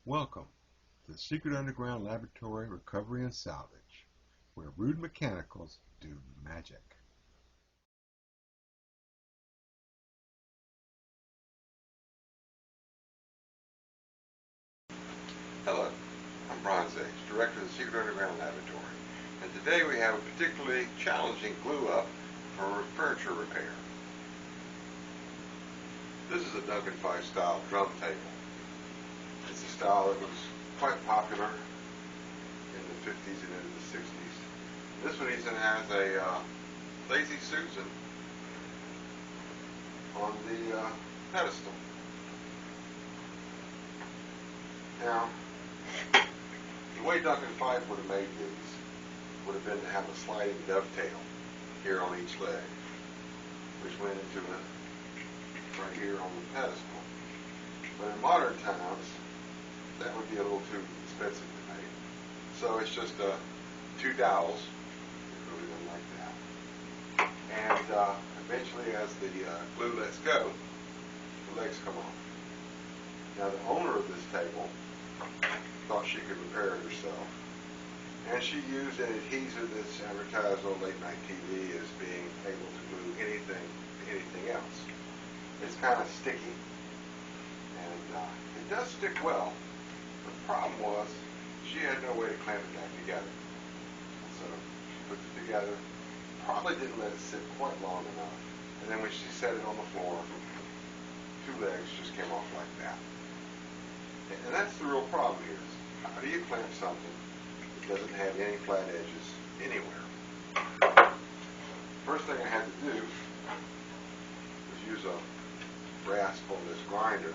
Welcome to the Secret Underground Laboratory Recovery and Salvage, where rude mechanicals do magic. Hello, I'm Bronze Age, Director of the Secret Underground Laboratory, and today we have a particularly challenging glue-up for furniture repair. This is a Duncan Phyfe style drum table. It's a style that was quite popular in the 50s and into the 60s. This one even has a Lazy Susan on the pedestal. Now, the way Duncan Phyfe would have made these would have been to have a sliding dovetail here on each leg, which went into a right here on the pedestal. But in modern times, that would be a little too expensive to make. So it's just two dowels. It really doesn't like that. And eventually, as the glue lets go, the legs come off. Now, the owner of this table thought she could repair it herself, and she used an adhesive that's advertised on late night TV as being able to glue anything to anything else. It's kind of sticky, and it does stick well. The problem was she had no way to clamp it back together. So she put it together, probably didn't let it sit quite long enough, and then when she set it on the floor, two legs just came off like that. And that's the real problem here. Is how do you clamp something that doesn't have any flat edges anywhere? First thing I had to do was use a rasp on this grinder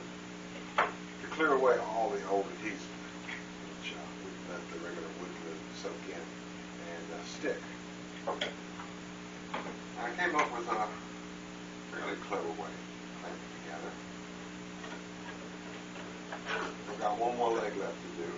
to clear away all the old adhesive, which would let the regular wood glue soak in and stick. I came up with a fairly clever way to clamp it together. I've got one more leg left to do.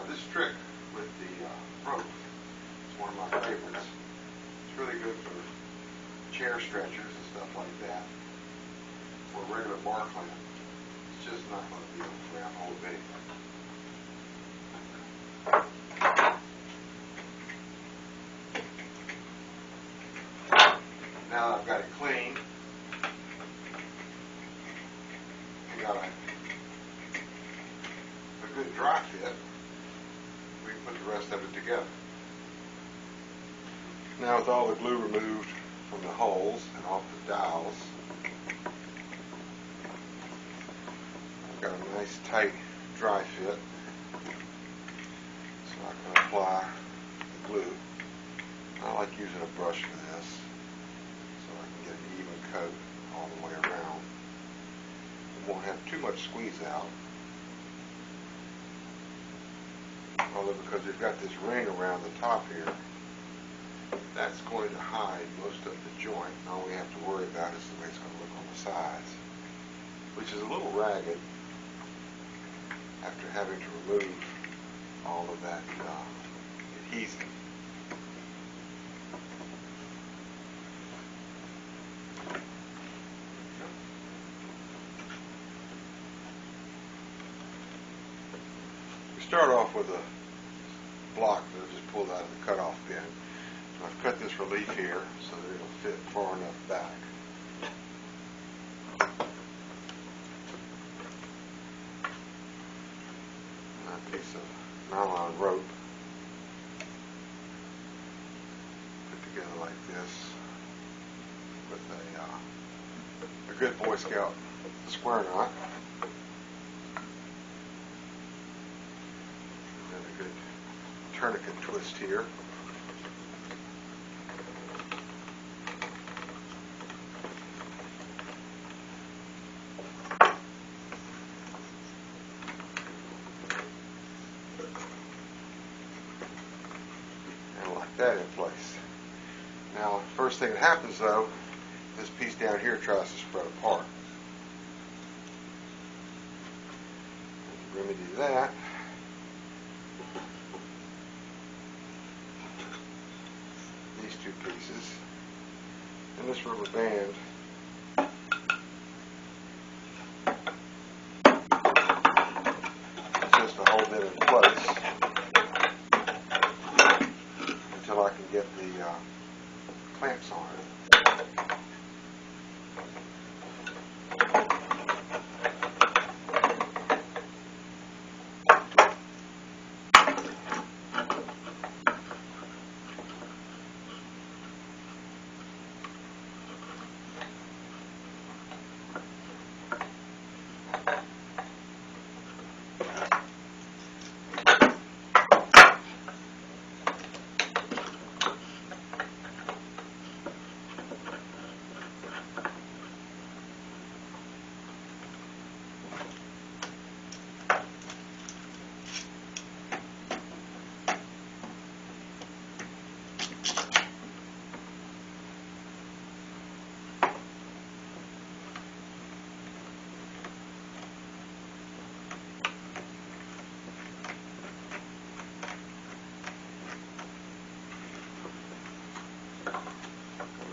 This trick with the rope is one of my favorites. It's really good for chair stretchers and stuff like that. For a regular bar clamp, it's just not going to be able to grab hold of anything. Now that I've got it clean, I've got a good dry fit. We can put the rest of it together. Now with all the glue removed from the holes and off the dowels, I've got a nice tight dry fit, so I can apply the glue. I like using a brush for this, so I can get an even coat all the way around. It won't have too much squeeze out. Although because we've got this ring around the top here, that's going to hide most of the joint. All we have to worry about is the way it's going to look on the sides, which is a little ragged after having to remove all of that adhesive. We start off with a block that I just pulled out of the cutoff pin. So I've cut this relief here so that it'll fit far enough back. A piece of nylon rope put together like this with a good Boy Scout square knot. And a good tourniquet twist here. And lock that in place. Now, first thing that happens though, this piece down here tries to spread apart. remedy that, these two pieces and this rubber band just to hold it in place until I can get the clamps on it.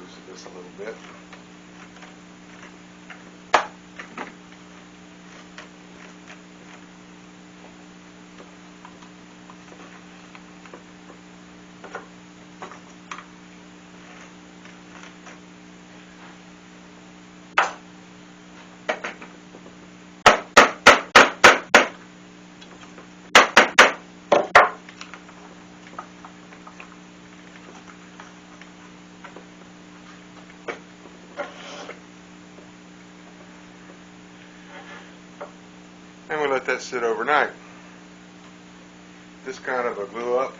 Loosen this a little bit. And we let that sit overnight. This kind of a glue up,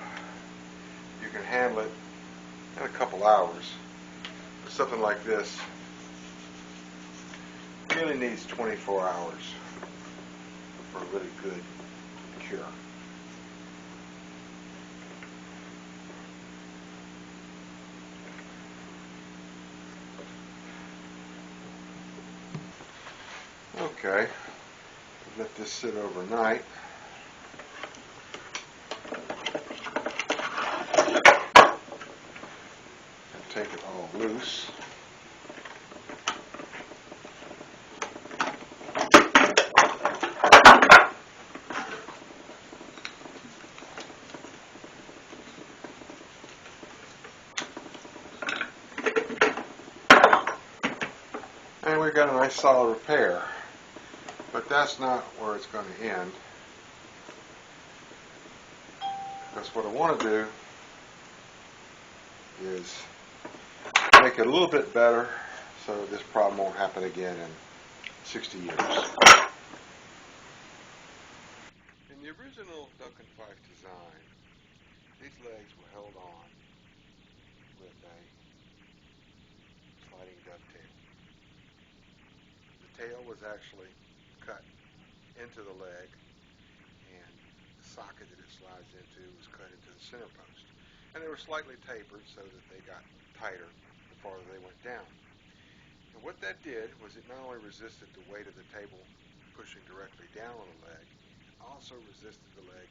you can handle it in a couple hours. But something like this really needs 24 hours for a really good cure. Okay. Let this sit overnight. And take it all loose. And we've got a nice solid repair. But that's not where it's going to end. Because what I want to do is make it a little bit better so this problem won't happen again in 60 years. In the original Duncan Phyfe design, these legs were held on with a sliding dovetail. The tail was actually cut into the leg, and the socket that it slides into was cut into the center post. And they were slightly tapered so that they got tighter the farther they went down. And what that did was it not only resisted the weight of the table pushing directly down on the leg, it also resisted the leg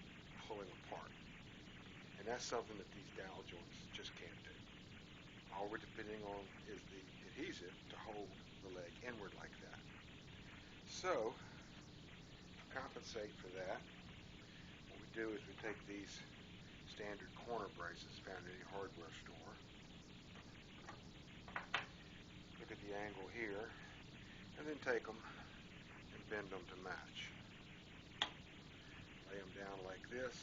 pulling apart. And that's something that these dowel joints just can't do. All we're depending on is the adhesive to hold the leg inward like that. So, to compensate for that, what we do is we take these standard corner braces found in any hardware store, look at the angle here, and then take them and bend them to match. Lay them down like this,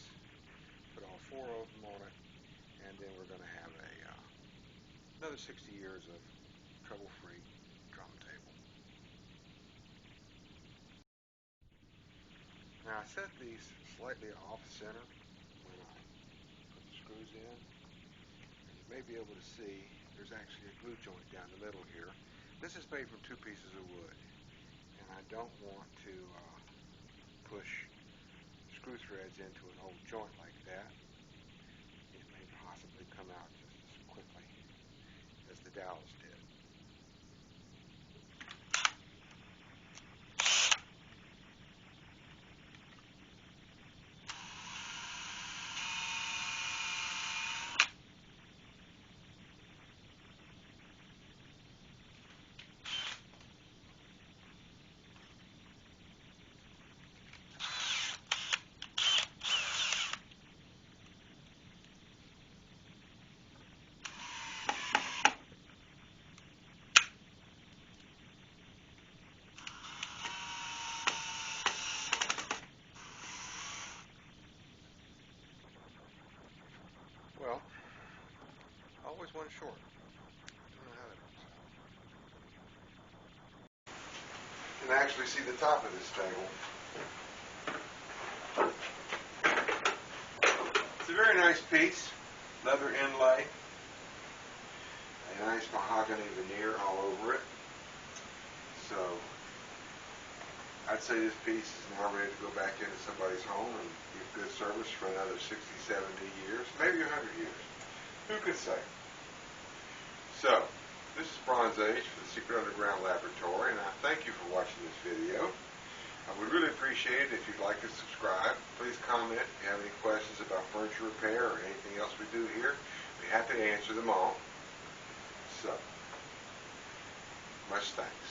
put all four of them on it, and then we're going to have another 60 years of trouble-free drum table. Now I set these slightly off center when I put the screws in. And you may be able to see there's actually a glue joint down the middle here. This is made from two pieces of wood, and I don't want to push screw threads into an old joint like that. It may possibly come out just as quickly as the dowels did. short. I don't know how that works. You can actually see the top of this table. It's a very nice piece, leather inlay, a nice mahogany veneer all over it. So I'd say this piece is now ready to go back into somebody's home and give good service for another 60, 70 years, maybe 100 years. Who could say? So, this is Bronze Age for the Secret Underground Laboratory, and I thank you for watching this video. I would really appreciate it if you'd like to subscribe. Please comment if you have any questions about furniture repair or anything else we do here. We'd be happy to answer them all. So, much thanks.